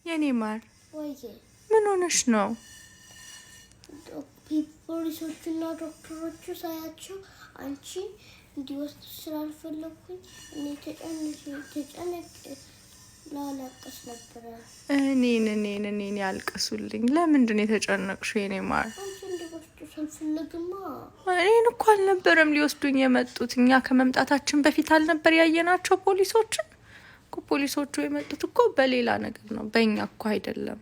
የኔ ማር ወይዬ ምን ሆነሽ ነው? ፖሊሶቹና ዶክተሮቹ ሳያቸው አንቺ እንዲወስዱ ስላልፈለኩኝ እኔ ተጨነቅ ላለቀስ ነበረ። እኔን ያልቅሱልኝ። ለምንድን የተጨነቅሽው የኔ ማር? አንቺ እንዲወስዱ ሳልፈልግማ። እኔን እኮ አልነበረም ሊወስዱኝ የመጡት። እኛ ከመምጣታችን በፊት አልነበር ያየናቸው ፖሊሶችን? ፖሊሶቹ የመጡት እኮ በሌላ ነገር ነው፣ በእኛ እኮ አይደለም።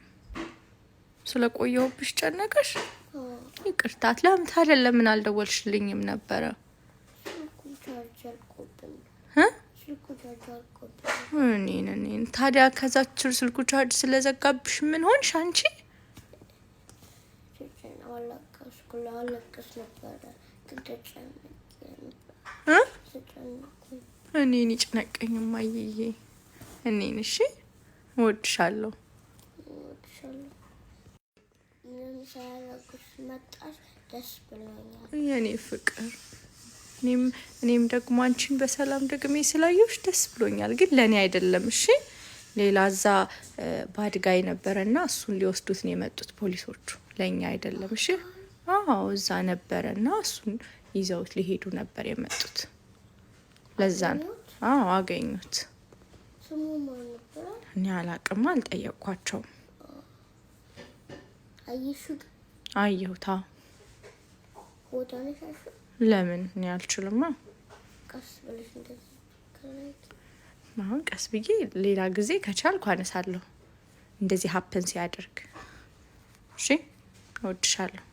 ስለቆየሁብሽ ጨነቀሽ? ይቅርታት። ለምን ታዲያ ለምን አልደወልሽልኝም ነበረ? እኔን ታዲያ ከዛች ስልኩ ቻርጅ ስለዘጋብሽ ምን ሆንሽ አንቺ? እኔን ይጭነቀኝ ማየዬ። እኔን እሺ፣ እወድሻለሁ። የኔ ፍቅር እኔም ደግሞ አንቺን በሰላም ደግሜ ስላየሁሽ ደስ ብሎኛል። ግን ለእኔ አይደለም እሺ፣ ሌላ እዛ ባድጋይ ነበረና እሱን ሊወስዱት ነው የመጡት ፖሊሶቹ፣ ለእኛ አይደለም እሺ። አዎ እዛ ነበረና እሱን ይዘውት ሊሄዱ ነበር የመጡት። ለዛ ነው። አዎ አገኙት። እኔ አላቅም፣ አልጠየቅኳቸውም። አየሁታ። ለምን እኔ አልችልማ። አሁን ቀስ ብዬ ሌላ ጊዜ ከቻልኩ አነሳለሁ፣ እንደዚህ ሀፕን ሲያደርግ። እሺ እወድሻለሁ።